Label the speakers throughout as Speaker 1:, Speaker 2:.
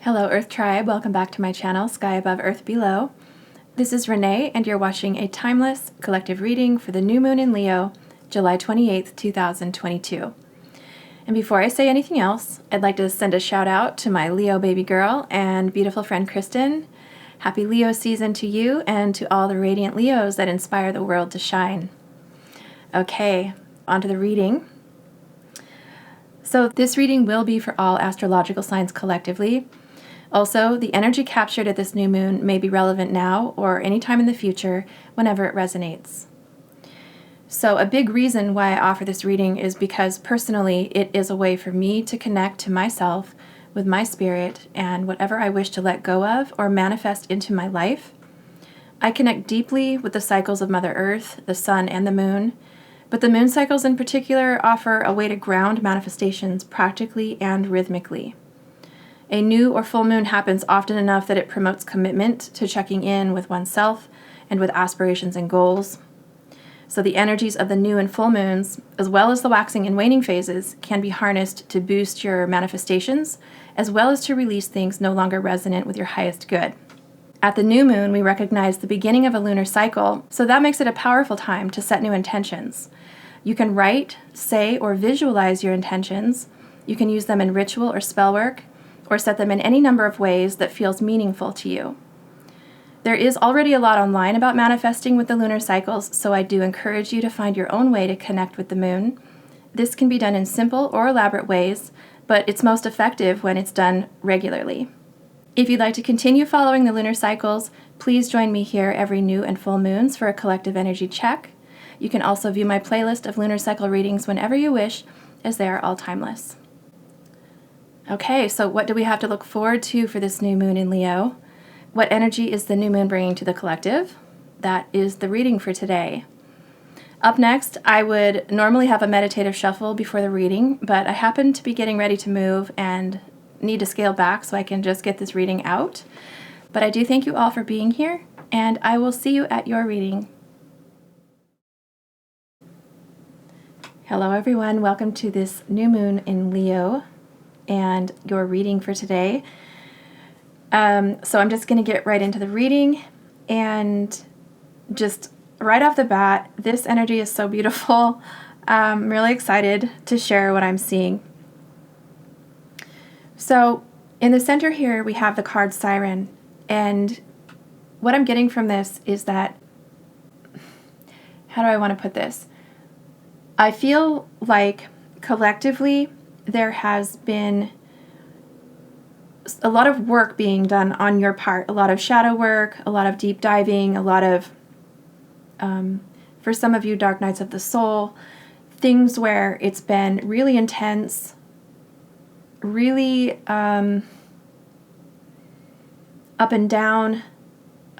Speaker 1: Hello Earth Tribe, welcome back to my channel, Sky Above Earth Below. This is Renee and you're watching a timeless collective reading for the new moon in Leo, July 28th, 2022. And before I say anything else, I'd like to send a shout out to my Leo baby girl and beautiful friend Kristen. Happy Leo season to you and to all the radiant Leos that inspire the world to shine. Okay, on to the reading. So this reading will be for all astrological signs collectively. Also, the energy captured at this new moon may be relevant now or anytime in the future whenever it resonates. So a big reason why I offer this reading is because personally it is a way for me to connect to myself with my spirit and whatever I wish to let go of or manifest into my life. I connect deeply with the cycles of Mother Earth, the sun, and the moon, but the moon cycles in particular offer a way to ground manifestations practically and rhythmically. A new or full moon happens often enough that it promotes commitment to checking in with oneself and with aspirations and goals. So the energies of the new and full moons, as well as the waxing and waning phases, can be harnessed to boost your manifestations, as well as to release things no longer resonant with your highest good. At the new moon, we recognize the beginning of a lunar cycle, so that makes it a powerful time to set new intentions. You can write, say, or visualize your intentions. You can use them in ritual or spell work, or set them in any number of ways that feels meaningful to you. There is already a lot online about manifesting with the lunar cycles, so I do encourage you to find your own way to connect with the moon. This can be done in simple or elaborate ways, but it's most effective when it's done regularly. If you'd like to continue following the lunar cycles, please join me here every new and full moons for a collective energy check. You can also view my playlist of lunar cycle readings whenever you wish, as they are all timeless. Okay, so what do we have to look forward to for this new moon in Leo? What energy is the new moon bringing to the collective? That is the reading for today. Up next, I would normally have a meditative shuffle before the reading, but I happen to be getting ready to move and need to scale back so I can just get this reading out. But I do thank you all for being here, and I will see you at your reading. Hello everyone, welcome to this new moon in Leo and your reading for today. So I'm just going to get right into the reading, and just right off the bat, this energy is so beautiful. I'm really excited to share what I'm seeing. So in the center here, we have the card Siren, and what I'm getting from this is that, how do I want to put this? I feel like collectively there has been a lot of work being done on your part, a lot of shadow work, a lot of deep diving, a lot of, for some of you, dark nights of the soul, things where it's been really intense, really up and down,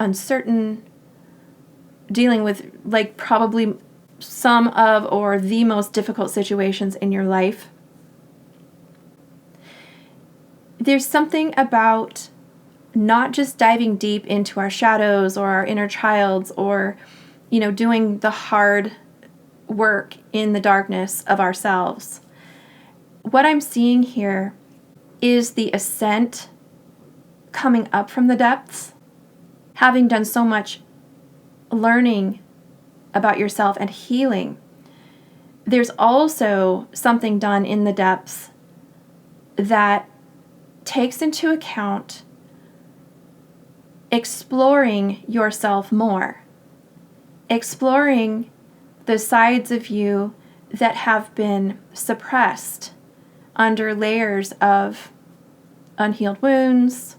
Speaker 1: uncertain, dealing with like probably some of or the most difficult situations in your life. There's something about not just diving deep into our shadows or our inner childs or, doing the hard work in the darkness of ourselves. What I'm seeing here is the ascent coming up from the depths, having done so much learning about yourself and healing. There's also something done in the depths that takes into account exploring yourself more, exploring the sides of you that have been suppressed under layers of unhealed wounds,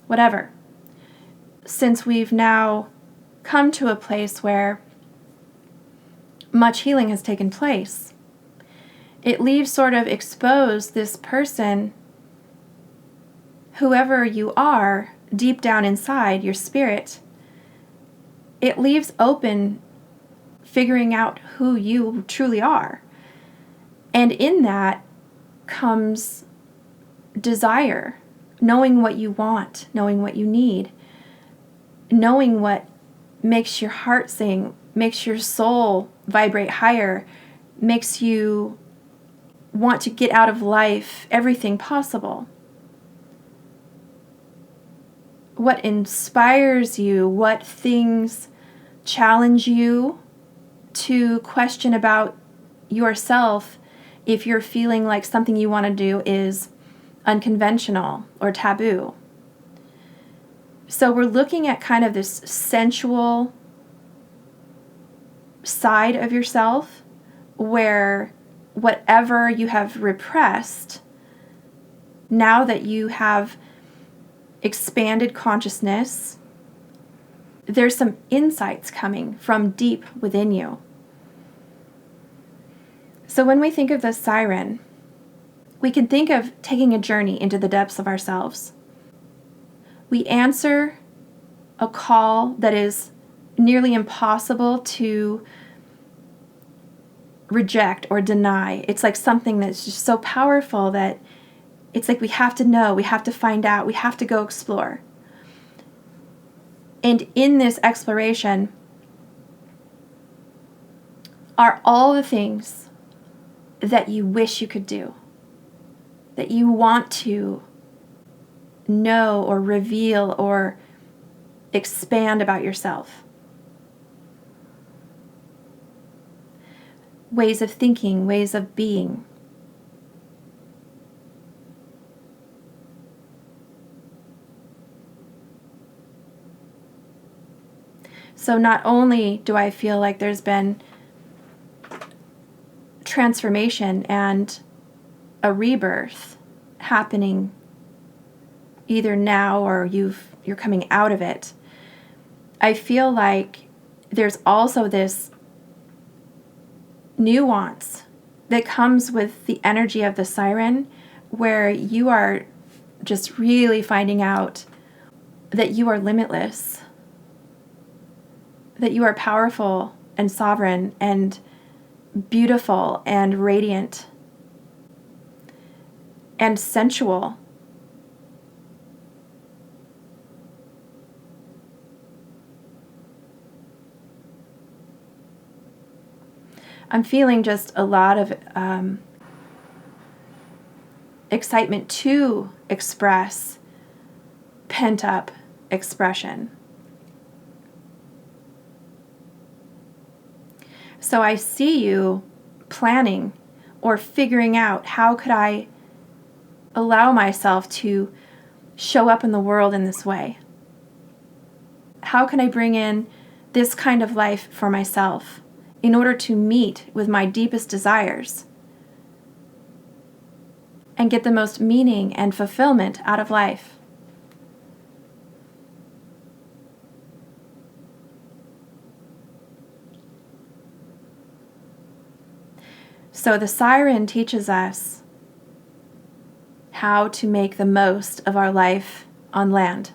Speaker 1: whatever. Since we've now come to a place where much healing has taken place, it leaves sort of exposed this person, whoever you are, deep down inside your spirit. It leaves open figuring out who you truly are. And in that comes desire, knowing what you want, knowing what you need, knowing what makes your heart sing, makes your soul vibrate higher, makes you want to get out of life everything possible. what inspires you, what things challenge you to question about yourself if you're feeling like something you want to do is unconventional or taboo. So we're looking at kind of this sensual side of yourself where whatever you have repressed, now that you have expanded consciousness, there's some insights coming from deep within you. So when we think of the siren, we can think of taking a journey into the depths of ourselves. We answer a call that is nearly impossible to reject or deny. It's like something that's just so powerful that it's like we have to know, we have to find out, we have to go explore. And in this exploration are all the things that you wish you could do, that you want to know or reveal or expand about yourself. Ways of thinking, ways of being. So not only do I feel like there's been transformation and a rebirth happening either now or you're coming out of it, I feel like there's also this nuance that comes with the energy of the siren where you are just really finding out that you are limitless, that you are powerful and sovereign and beautiful and radiant and sensual. I'm feeling just a lot of excitement to express pent-up expression. So I see you planning or figuring out, how could I allow myself to show up in the world in this way? How can I bring in this kind of life for myself in order to meet with my deepest desires and get the most meaning and fulfillment out of life? So the siren teaches us how to make the most of our life on land.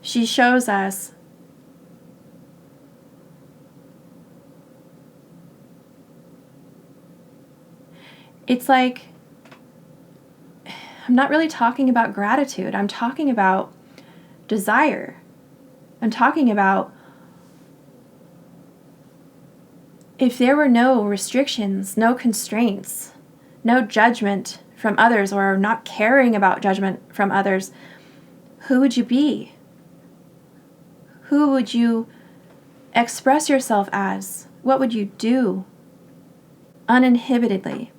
Speaker 1: She shows us it's like, I'm not really talking about gratitude. I'm talking about desire. I'm talking about if there were no restrictions, no constraints, no judgment from others, or not caring about judgment from others, who would you be? Who would you express yourself as? What would you do uninhibitedly?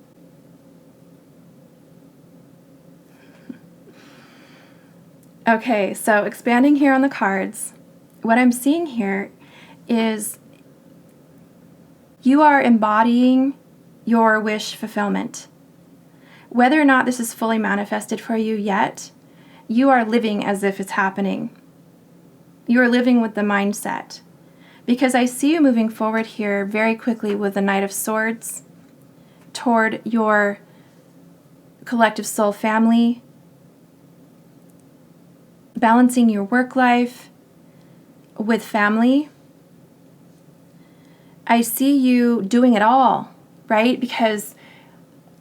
Speaker 1: Okay, so expanding here on the cards, what I'm seeing here is you are embodying your wish fulfillment. Whether or not this is fully manifested for you yet, you are living as if it's happening. You are living with the mindset. Because I see you moving forward here very quickly with the Knight of Swords toward your collective soul family, balancing your work life with family. I see you doing it all, right? Because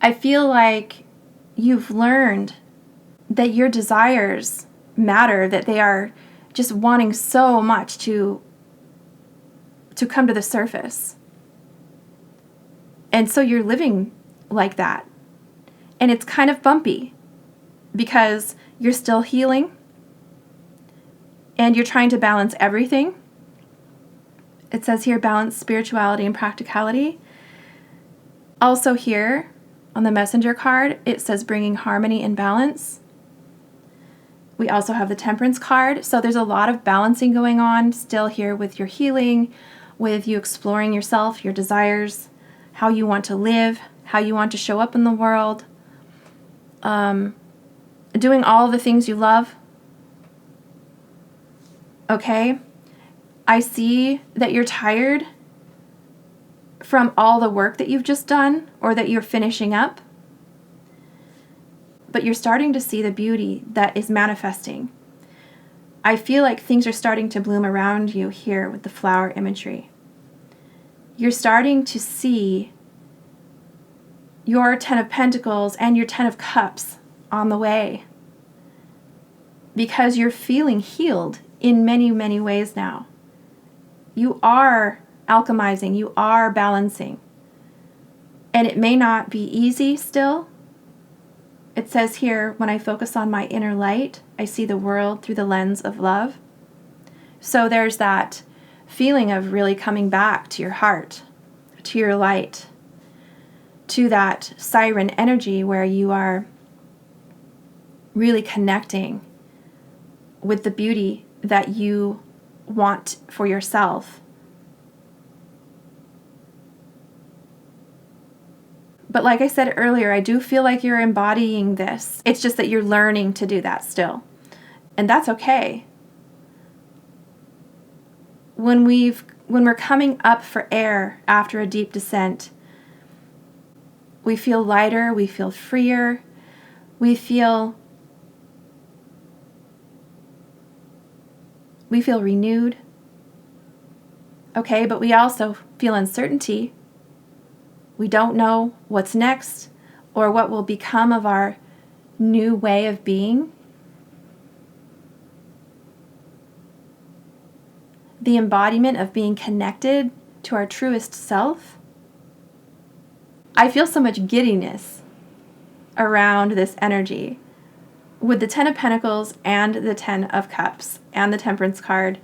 Speaker 1: I feel like you've learned that your desires matter, that they are just wanting so much to come to the surface. And so you're living like that. And it's kind of bumpy. because you're still healing and you're trying to balance everything. It says here, balance spirituality and practicality. Also here on the messenger card, it says bringing harmony and balance. We also have the temperance card. So there's a lot of balancing going on still here with your healing, with you exploring yourself, your desires, how you want to live, how you want to show up in the world, doing all the things you love. Okay? I see that you're tired from all the work that you've just done or that you're finishing up, but you're starting to see the beauty that is manifesting. I feel like things are starting to bloom around you here with the flower imagery. You're starting to see your 10 of Pentacles and your 10 of Cups on the way because you're feeling healed in many, many ways now. You are alchemizing, you are balancing. And it may not be easy still. It says here, when I focus on my inner light, I see the world through the lens of love. So there's that feeling of really coming back to your heart, to your light, to that siren energy where you are really connecting with the beauty that you want for yourself. But like I said earlier, I do feel like you're embodying this. It's just that you're learning to do that still. And that's okay. When we're coming up for air after a deep descent, we feel lighter, we feel freer, we feel renewed. Okay, but we also feel uncertainty. We don't know what's next or what will become of our new way of being. The embodiment of being connected to our truest self. I feel so much giddiness around this energy with the 10 of Pentacles and the 10 of Cups and the Temperance card.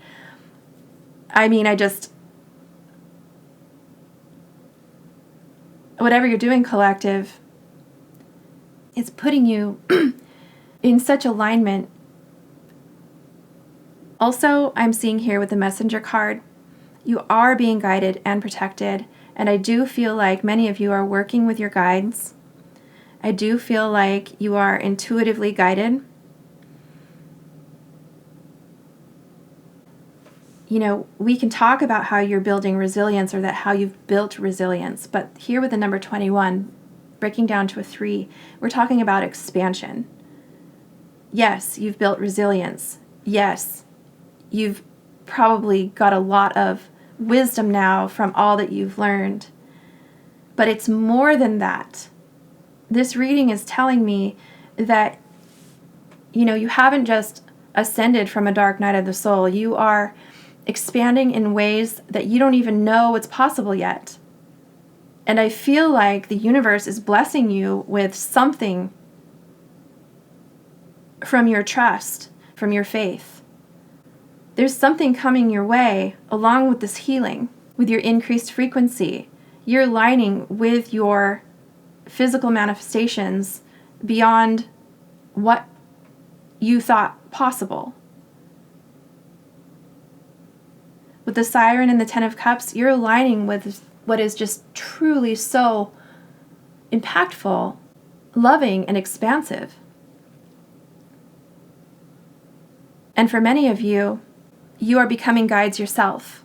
Speaker 1: I mean, whatever you're doing, collective, it's putting you in such alignment. Also, I'm seeing here with the Messenger card, you are being guided and protected, and I do feel like many of you are working with your guides. I do feel like you are intuitively guided. You know, we can talk about how you're building resilience or that how you've built resilience, but here with the number 21, breaking down to a 3, we're talking about expansion. Yes, you've built resilience. Yes, you've probably got a lot of wisdom now from all that you've learned, but it's more than that. This reading is telling me that, you know, you haven't just ascended from a dark night of the soul. You are expanding in ways that you don't even know it's possible yet. And I feel like the universe is blessing you with something from your trust, from your faith. There's something coming your way along with this healing, with your increased frequency. You're aligning with your physical manifestations beyond what you thought possible. With the Siren and the 10 of Cups, you're aligning with what is just truly so impactful, loving, and expansive. And for many of you, you are becoming guides yourself.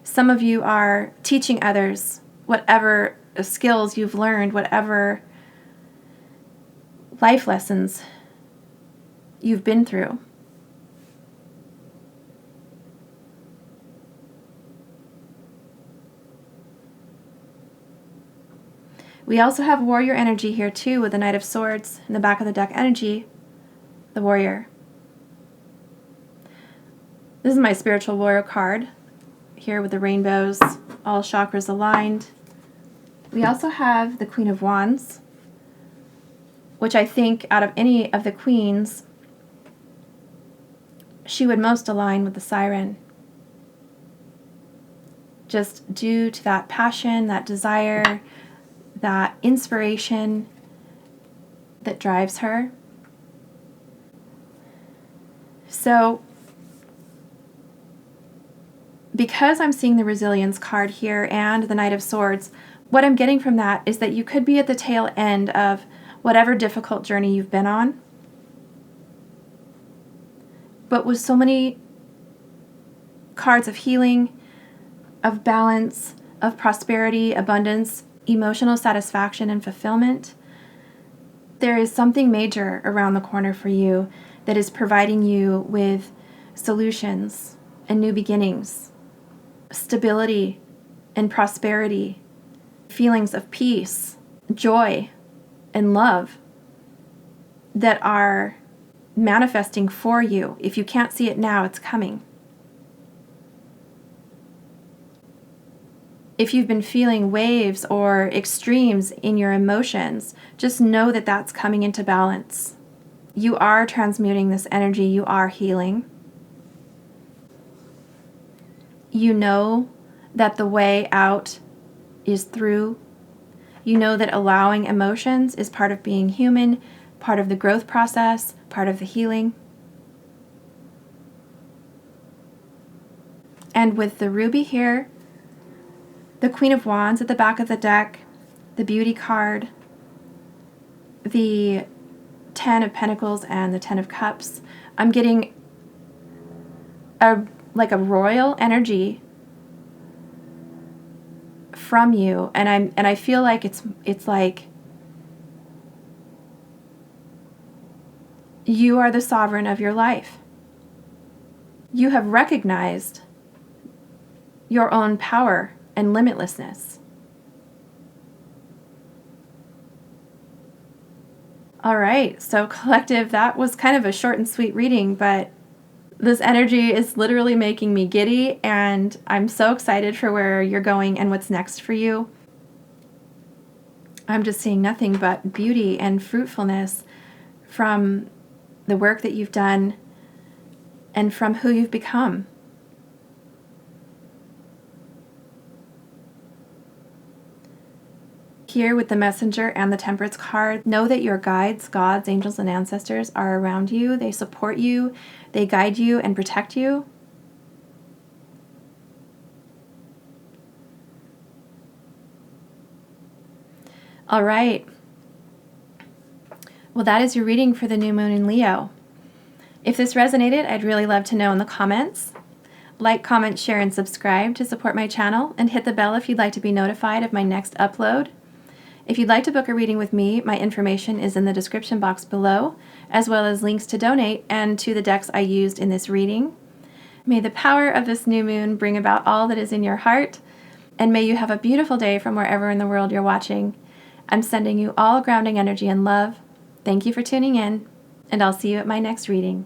Speaker 1: Some of you are teaching others whatever skills you've learned, whatever life lessons you've been through. We also have warrior energy here too with the Knight of Swords in the back of the deck energy, the warrior. This is my spiritual warrior card here with the rainbows, all chakras aligned. We also have the Queen of Wands, which I think out of any of the queens, she would most align with the Siren. Just due to that passion, that desire, that inspiration that drives her. So, because I'm seeing the Resilience card here and the Knight of Swords, what I'm getting from that is that you could be at the tail end of whatever difficult journey you've been on, but with so many cards of healing, of balance, of prosperity, abundance, emotional satisfaction, and fulfillment, there is something major around the corner for you that is providing you with solutions and new beginnings, stability and prosperity, feelings of peace, joy, and love that are manifesting for you. If you can't see it now, it's coming. If you've been feeling waves or extremes in your emotions, just know that that's coming into balance. You are transmuting this energy. You are healing. You know that the way out is through. You know that allowing emotions is part of being human, part of the growth process, part of the healing. And with the ruby here, the Queen of Wands at the back of the deck, the Beauty card, the 10 of Pentacles, and the 10 of Cups, I'm getting a royal energy from you, and I feel like it's like you are the sovereign of your life. You have recognized your own power and limitlessness. All right, so collective, that was kind of a short and sweet reading, but this energy is literally making me giddy, and I'm so excited for where you're going and what's next for you. I'm just seeing nothing but beauty and fruitfulness from the work that you've done and from who you've become. Here with the Messenger and the Temperance card, know that your guides, gods, angels, and ancestors are around you. They support you, they guide you and protect you. All right. Well, that is your reading for the new moon in Leo. If this resonated, I'd really love to know in the comments. Like, comment, share, and subscribe to support my channel, and hit the bell if you'd like to be notified of my next upload. If you'd like to book a reading with me, my information is in the description box below, as well as links to donate and to the decks I used in this reading. May the power of this new moon bring about all that is in your heart, and may you have a beautiful day from wherever in the world you're watching. I'm sending you all grounding energy and love. Thank you for tuning in, and I'll see you at my next reading.